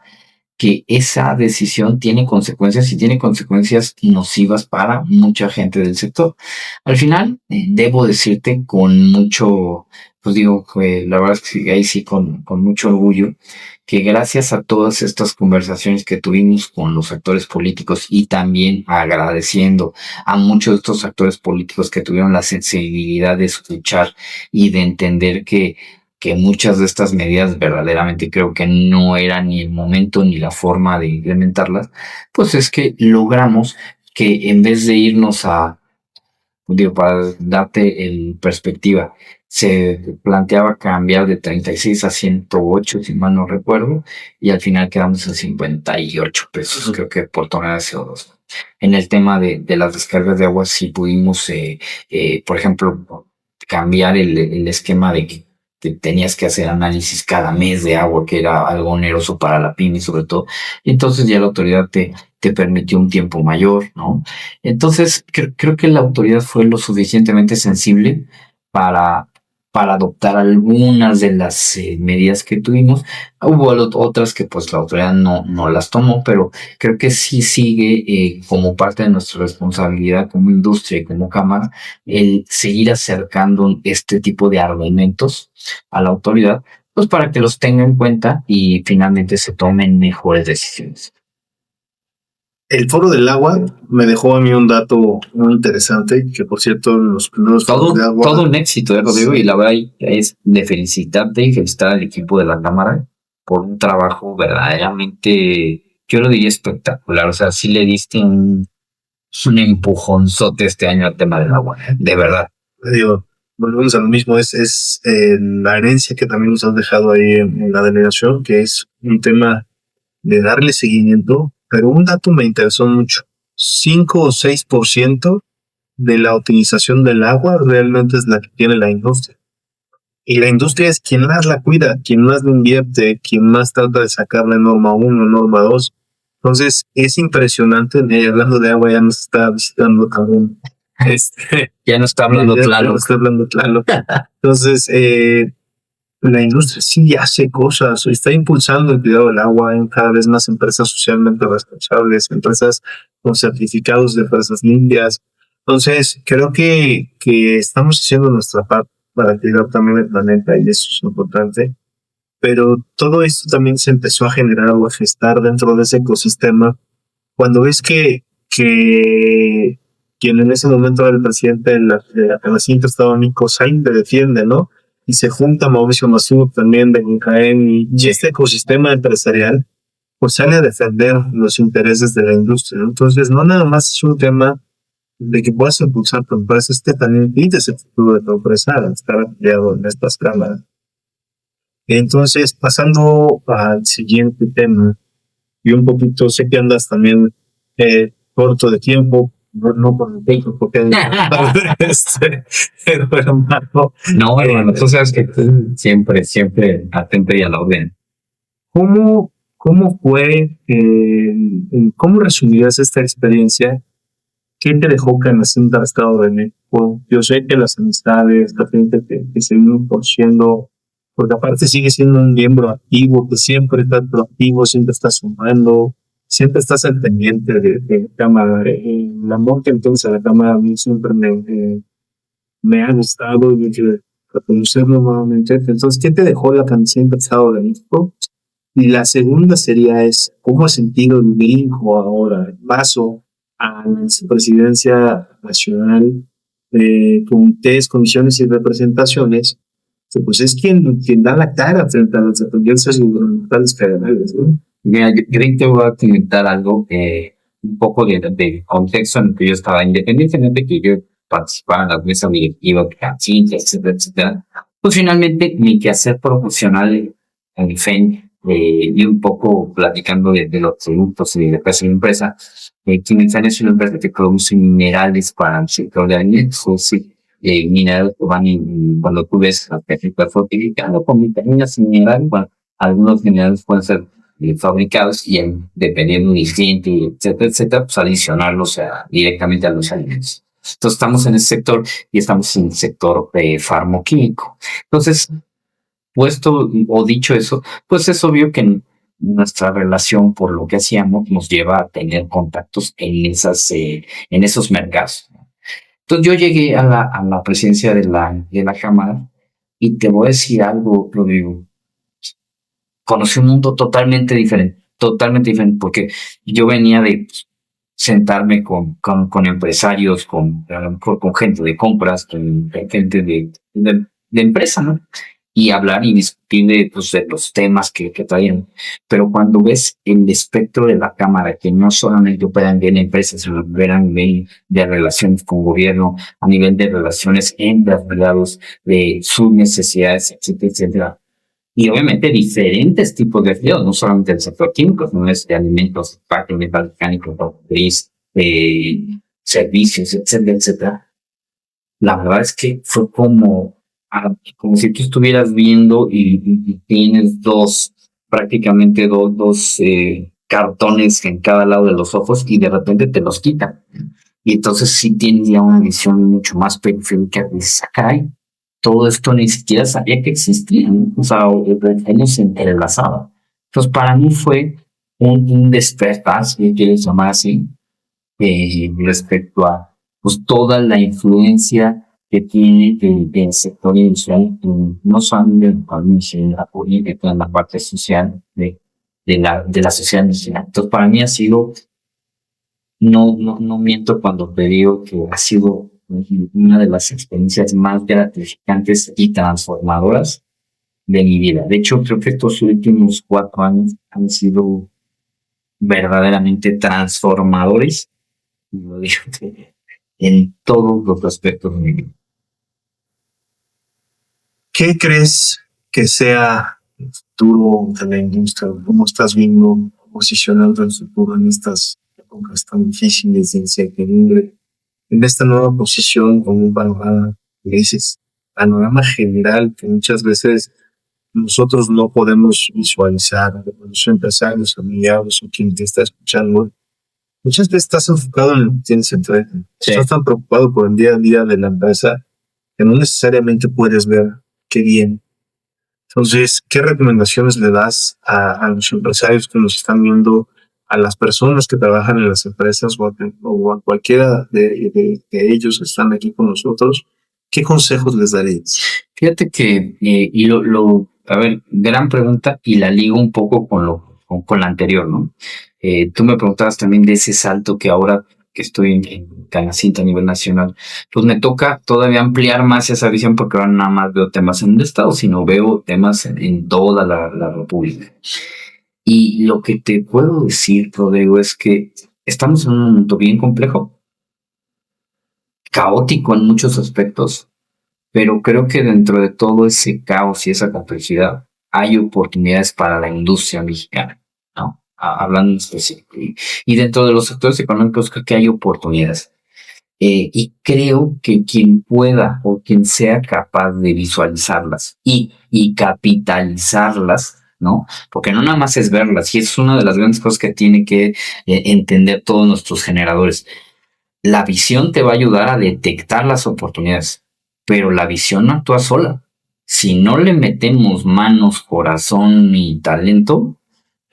Speaker 2: que esa decisión tiene consecuencias y tiene consecuencias nocivas para mucha gente del sector. Al final, debo decirte con mucho, pues digo, que la verdad es que ahí sí con mucho orgullo, que gracias a todas estas conversaciones que tuvimos con los actores políticos y también agradeciendo a muchos de estos actores políticos que tuvieron la sensibilidad de escuchar y de entender que muchas de estas medidas verdaderamente creo que no era ni el momento ni la forma de implementarlas, pues es que logramos que en vez de irnos digo, para darte en perspectiva, se planteaba cambiar de 36 a 108, si mal no recuerdo, y al final quedamos en 58 pesos, creo que por tonelada de CO2. En el tema de las descargas de agua, sí pudimos, por ejemplo, cambiar el esquema de que tenías que hacer análisis cada mes de agua, que era algo oneroso para la pyme sobre todo. Y entonces ya la autoridad te permitió un tiempo mayor, ¿no? Entonces, creo que la autoridad fue lo suficientemente sensible para, para adoptar algunas de las medidas que tuvimos. Hubo otras que pues la autoridad no las tomó, pero creo que sí sigue como parte de nuestra responsabilidad como industria y como cámara el seguir acercando este tipo de argumentos a la autoridad, pues para que los tenga en cuenta y finalmente se tomen mejores decisiones.
Speaker 1: El Foro del Agua me dejó a mí un dato muy interesante, que por cierto, los primeros foros de agua...
Speaker 2: Todo un éxito, Rodrigo, y la verdad es de felicitarte y felicitar al equipo de la Cámara por un trabajo verdaderamente, yo lo diría espectacular. O sea, sí le diste un empujonzote este año al tema del agua, de verdad.
Speaker 1: Digo, volvemos a lo mismo, es la herencia que también nos has dejado ahí en la delegación, que es un tema de darle seguimiento, pero un dato me interesó mucho. 5 o 6% de la utilización del agua realmente es la que tiene la industria. Y la industria es quien más la cuida, quien más le invierte, quien más trata de sacarle norma 1, norma 2. Entonces, es impresionante, hablando de agua, ya nos está visitando también.
Speaker 2: Ya no está hablando
Speaker 1: Tlaloc. Está hablando Tlaloc. Entonces, la industria sí hace cosas, está impulsando el cuidado del agua. Hay cada vez más empresas socialmente responsables, empresas con certificados de empresas limpias. Entonces, creo que estamos haciendo nuestra parte para cuidar también el planeta y eso es importante. Pero todo esto también se empezó a generar o a gestar dentro de ese ecosistema. Cuando ves que quien en ese momento era el presidente de la Nación Estado Nico Sain te defiende, ¿no? Y se junta Mauricio Masú también de Incaen y este ecosistema empresarial pues sale a defender los intereses de la industria, ¿no? Entonces no nada más es un tema de que puedas impulsar tu empresa, también pides el futuro de tu empresa al estar afiliado en estas cámaras. Entonces, pasando al siguiente tema, y un poquito, sé que andas también corto de tiempo, no por el tiempo, porque hermano,
Speaker 2: no, hermano, tú sabes que tú siempre atento y a la orden.
Speaker 1: ¿Cómo fue, cómo resumirías esta experiencia? ¿Qué te dejó Canacín del Estado de México? Yo sé que las amistades, la gente que se vino conociendo, porque aparte sigue siendo un miembro activo, que siempre está proactivo, siempre está sumando, siempre estás al pendiente de la cámara. El amor que entonces a la cámara a mí siempre me ha gustado y quiero reconocerlo nuevamente. Entonces, ¿qué te dejó la Canacín del Estado de México? Y la segunda sería ¿cómo has sentido el brinco ahora, el paso a la presidencia nacional de comités, comisiones y representaciones? Que pues es quien da la cara frente a las dependencias gubernamentales federales, ¿no?
Speaker 2: Mira, yo te voy a comentar algo, un poco de contexto en el que yo estaba, independientemente de que yo participaba en las mesas directivas, etcétera, etcétera. Pues finalmente mi quehacer profesional en FEN, y un poco platicando de los productos y de la empresa, Química es una empresa que produce minerales para el sector de alimentos, sí, minerales que van cuando tú ves la película fortificada con vitaminas y minerales, bueno, algunos minerales pueden ser fabricados y dependiendo del cliente, etcétera, etcétera, pues adicionarlos directamente a los alimentos. Entonces estamos en ese sector y estamos en el sector farmoquímico. Entonces, puesto o dicho eso, pues es obvio que nuestra relación por lo que hacíamos nos lleva a tener contactos en esos mercados. Entonces yo llegué a la presidencia de la Cámara y te voy a decir algo, Rodrigo. Conocí un mundo totalmente diferente, porque yo venía de sentarme con empresarios, a lo mejor con gente de compras, con gente de empresa, ¿no? Y hablar y discutir de los temas que traían. Pero cuando ves el espectro de la Cámara, que no solamente operan bien empresas, sino operan a nivel de relaciones con gobierno, a nivel de relaciones entre afiliados, de sus necesidades, etcétera, etcétera. Y obviamente diferentes tipos de empleos, no solamente del sector químico, sino de alimentos, parte metal mecánico, automotriz, servicios, etcétera, etcétera. La verdad es que fue como si tú estuvieras viendo y tienes prácticamente dos cartones en cada lado de los ojos y de repente te los quitan. Y entonces sí tienes ya una visión mucho más periférica de dices, caray, todo esto ni siquiera sabía que existía, ¿no? O sea, hemos entrelazado. Entonces, para mí fue un despertar, si quieres llamar así, respecto a pues, toda la influencia que tiene el sector industrial, no solamente en la política, en la parte social de la sociedad nacional. Entonces, para mí ha sido, no miento cuando te digo que ha sido una de las experiencias más gratificantes y transformadoras de mi vida. De hecho, creo que estos últimos 4 años han sido verdaderamente transformadores, lo digo, en todos los aspectos de mi vida.
Speaker 1: ¿Qué crees que sea el futuro de la industria? ¿Cómo estás viendo posicionando el futuro en estas épocas tan difíciles de incertidumbre? En esta nueva posición con un panorama, dices, panorama general que muchas veces nosotros no podemos visualizar, los empresarios, familiares o quien te está escuchando. Muchas veces estás enfocado en lo que tienes enfrente.
Speaker 2: Sí.
Speaker 1: Estás tan preocupado por el día a día de la empresa que no necesariamente puedes ver qué viene. Entonces, ¿qué recomendaciones le das a los empresarios que nos están viendo, a las personas que trabajan en las empresas o a cualquiera de ellos que están aquí con nosotros? ¿Qué consejos les darías?
Speaker 2: Fíjate que, a ver, gran pregunta y la ligo un poco con la anterior, ¿no? Tú me preguntabas también de ese salto que ahora que estoy en Canacinta a nivel nacional, pues me toca todavía ampliar más esa visión porque ahora nada más veo temas en el estado, sino veo temas en toda la República. Y lo que te puedo decir, Rodrigo, es que estamos en un momento bien complejo, caótico en muchos aspectos, pero creo que dentro de todo ese caos y esa complejidad hay oportunidades para la industria mexicana, ¿no? Hablando en específico. Y dentro de los sectores económicos creo que hay oportunidades. Y creo que quien pueda o quien sea capaz de visualizarlas y capitalizarlas, ¿no? Porque no nada más es verlas, y es una de las grandes cosas que tiene que entender todos nuestros generadores. La visión te va a ayudar a detectar las oportunidades, pero la visión no actúa sola. Si no le metemos manos, corazón y talento,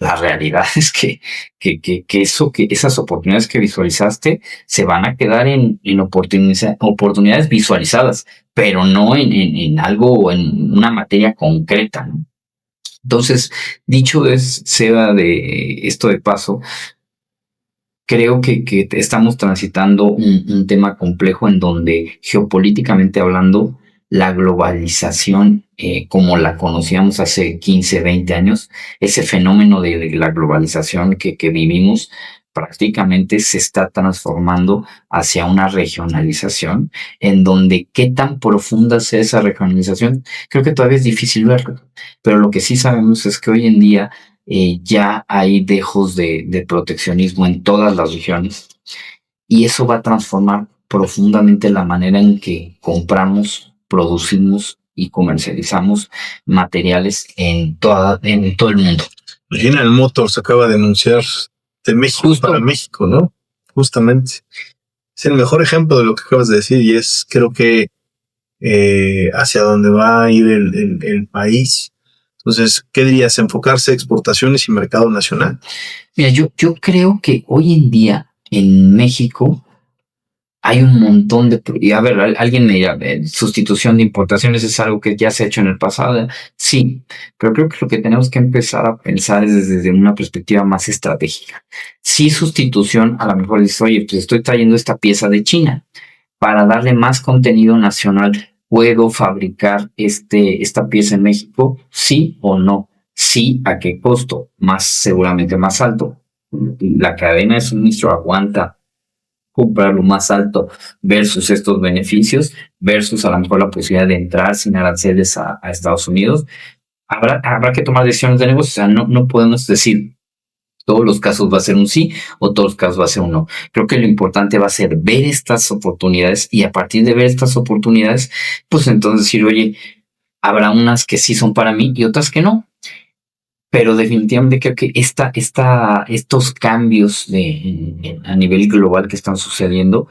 Speaker 2: la realidad es que esas oportunidades que visualizaste se van a quedar en oportunidades visualizadas, pero no en algo o en una materia concreta, ¿no? Entonces, dicho sea de esto de paso, creo que estamos transitando un tema complejo en donde geopolíticamente hablando, la globalización como la conocíamos hace 15, 20 años, ese fenómeno de la globalización que vivimos prácticamente se está transformando hacia una regionalización en donde qué tan profunda sea esa regionalización, creo que todavía es difícil verlo, pero lo que sí sabemos es que hoy en día ya hay dejos de proteccionismo en todas las regiones y eso va a transformar profundamente la manera en que compramos, producimos y comercializamos materiales en todo el mundo.
Speaker 1: General Motors acaba de anunciar de México para México, ¿no? Justamente. Es el mejor ejemplo de lo que acabas de decir y es, creo que, hacia dónde va a ir el país. Entonces, ¿qué dirías? ¿Enfocarse a exportaciones y mercado nacional?
Speaker 2: Mira, yo creo que hoy en día en México hay un montón de... Y a ver, alguien me dirá, sustitución de importaciones es algo que ya se ha hecho en el pasado. Sí, pero creo que lo que tenemos que empezar a pensar es desde una perspectiva más estratégica. Sí, sustitución, a lo mejor dices, oye, pues estoy trayendo esta pieza de China para darle más contenido nacional. ¿Puedo fabricar esta pieza en México? ¿Sí o no? Sí, ¿a qué costo? Seguramente más alto. La cadena de suministro aguanta comprar lo más alto versus estos beneficios, versus a lo mejor la posibilidad de entrar sin aranceles a Estados Unidos. Habrá que tomar decisiones de negocio. O sea, no podemos decir todos los casos va a ser un sí o todos los casos va a ser un no. Creo que lo importante va a ser ver estas oportunidades y a partir de ver estas oportunidades, pues entonces decir, oye, habrá unas que sí son para mí y otras que no. Pero definitivamente creo que estos cambios a nivel global que están sucediendo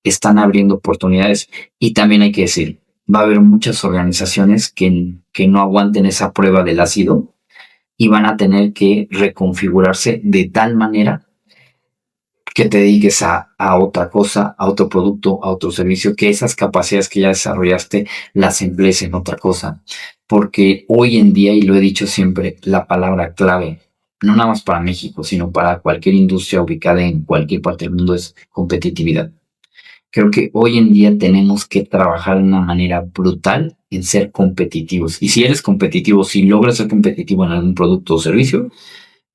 Speaker 2: están abriendo oportunidades. Y también hay que decir, va a haber muchas organizaciones que no aguanten esa prueba del ácido y van a tener que reconfigurarse de tal manera que te dediques a otra cosa, a otro producto, a otro servicio, que esas capacidades que ya desarrollaste las emplees en otra cosa. Porque hoy en día, y lo he dicho siempre, la palabra clave, no nada más para México, sino para cualquier industria ubicada en cualquier parte del mundo, es competitividad. Creo que hoy en día tenemos que trabajar de una manera brutal en ser competitivos. Y si eres competitivo, si logras ser competitivo en algún producto o servicio,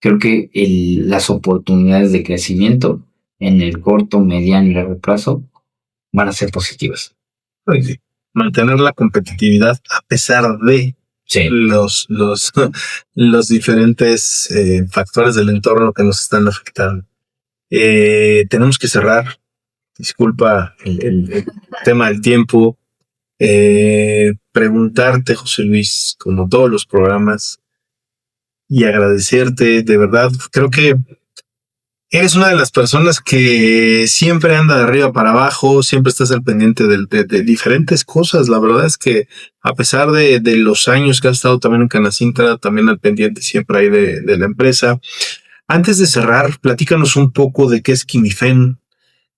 Speaker 2: creo que las oportunidades de crecimiento en el corto, mediano y largo plazo van a ser positivas.
Speaker 1: Oye, mantener la competitividad a pesar de los diferentes factores del entorno que nos están afectando. Tenemos que cerrar. Disculpa el tema del tiempo. Preguntarte, José Luis, como todos los programas, y agradecerte, de verdad. Creo que eres una de las personas que siempre anda de arriba para abajo, siempre estás al pendiente de diferentes cosas. La verdad es que a pesar de los años que has estado también en Canacintra, también al pendiente siempre hay de la empresa. Antes de cerrar, platícanos un poco de qué es Quimifen,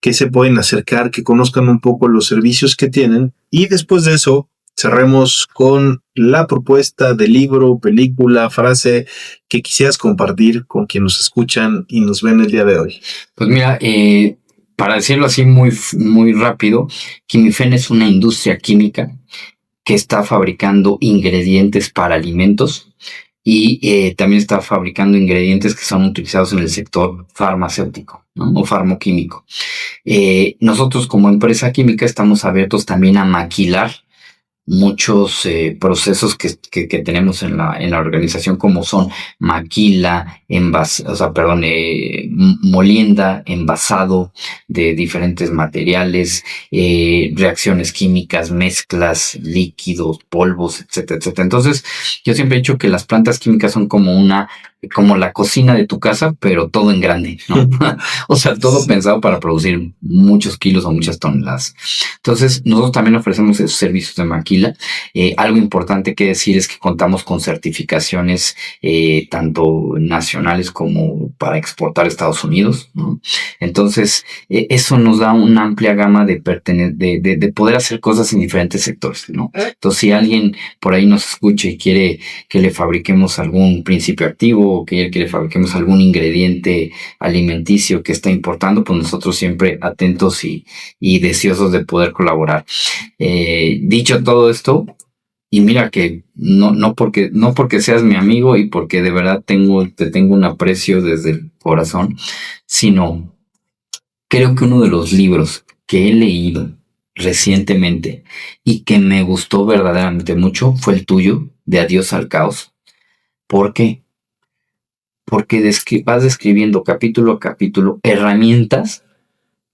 Speaker 1: qué se pueden acercar, que conozcan un poco los servicios que tienen, y después de eso cerremos con la propuesta de libro, película, frase que quisieras compartir con quienes nos escuchan y nos ven el día de hoy.
Speaker 2: Pues mira, para decirlo así muy, muy rápido, Quimifen es una industria química que está fabricando ingredientes para alimentos y también está fabricando ingredientes que son utilizados en el sector farmacéutico, ¿no? O farmoquímico. Nosotros como empresa química estamos abiertos también a maquilar muchos procesos que tenemos en la organización, como son maquila, molienda, envasado de diferentes materiales, reacciones químicas, mezclas, líquidos, polvos, etcétera, etcétera. Entonces, yo siempre he dicho que las plantas químicas son como la cocina de tu casa, pero todo en grande, ¿no? O sea, todo pensado para producir muchos kilos o muchas toneladas. Entonces, nosotros también ofrecemos esos servicios de maquila. Algo importante que decir es que contamos con certificaciones tanto nacionales como para exportar a Estados Unidos, ¿no? Entonces, eso nos da una amplia gama de poder hacer cosas en diferentes sectores, ¿no? Entonces, si alguien por ahí nos escucha y quiere que le fabriquemos algún principio activo, o que le fabriquemos algún ingrediente alimenticio que está importando, pues nosotros siempre atentos y deseosos de poder colaborar. Dicho todo esto, y mira que no porque seas mi amigo y porque de verdad te tengo un aprecio desde el corazón, sino creo que uno de los libros que he leído recientemente y que me gustó verdaderamente mucho fue el tuyo, de Adiós al Caos. ¿Por qué? Porque vas describiendo capítulo a capítulo herramientas.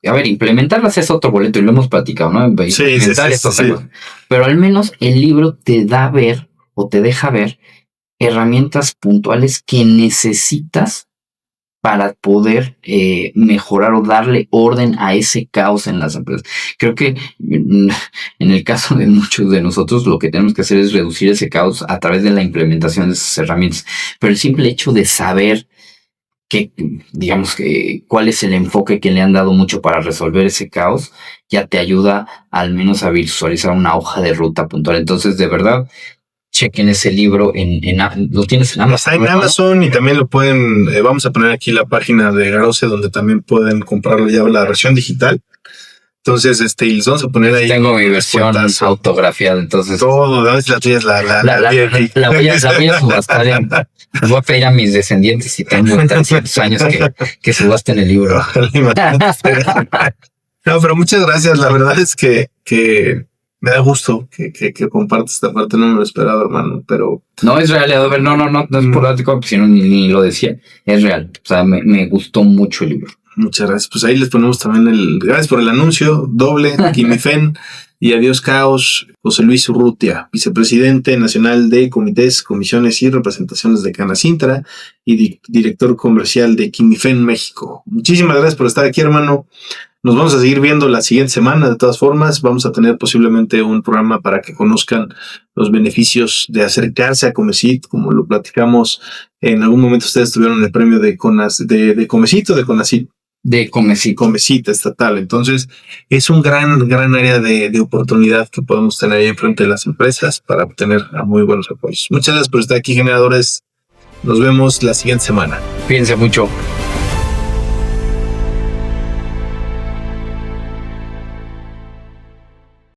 Speaker 2: A ver, implementarlas es otro boleto y lo hemos platicado, ¿no?
Speaker 1: Sí.
Speaker 2: Pero al menos el libro te da a ver o te deja ver herramientas puntuales que necesitas para poder mejorar o darle orden a ese caos en las empresas. Creo que en el caso de muchos de nosotros lo que tenemos que hacer es reducir ese caos a través de la implementación de esas herramientas. Pero el simple hecho de saber cuál es el enfoque que le han dado mucho para resolver ese caos, ya te ayuda al menos a visualizar una hoja de ruta puntual. Entonces, de verdad, chequen ese libro lo tienes en Amazon.
Speaker 1: Está en Amazon y también lo pueden, vamos a poner aquí la página de Garose donde también pueden comprarlo ya la versión digital. Entonces, y les vamos a poner ahí.
Speaker 2: Tengo mi versión autografiada, entonces.
Speaker 1: Todo, la tuya es
Speaker 2: la voy a subastar. Voy a pedir a mis descendientes y tengo 300 años que subasten el libro.
Speaker 1: No, pero muchas gracias. La verdad es que me da gusto que compartas esta parte. No me lo esperaba, hermano, pero...
Speaker 2: No, es real. A ver, no es por látigo, sino ni lo decía. Es real. O sea, me gustó mucho el libro.
Speaker 1: Muchas gracias. Pues ahí les ponemos también gracias por el anuncio doble, Quimifen y Adiós Caos, José Luis Urrutia, vicepresidente nacional de comités, comisiones y representaciones de Canacintra y director comercial de Quimifen México. Muchísimas gracias por estar aquí, hermano. Nos vamos a seguir viendo la siguiente semana. De todas formas, vamos a tener posiblemente un programa para que conozcan los beneficios de acercarse a Comecit, como lo platicamos. En algún momento ustedes tuvieron el premio de Comecit o de Conacit.
Speaker 2: De
Speaker 1: Comecit estatal. Entonces, es un gran área de oportunidad que podemos tener ahí enfrente de las empresas para obtener muy buenos apoyos. Muchas gracias por estar aquí, generadores. Nos vemos la siguiente semana.
Speaker 2: Cuídense mucho.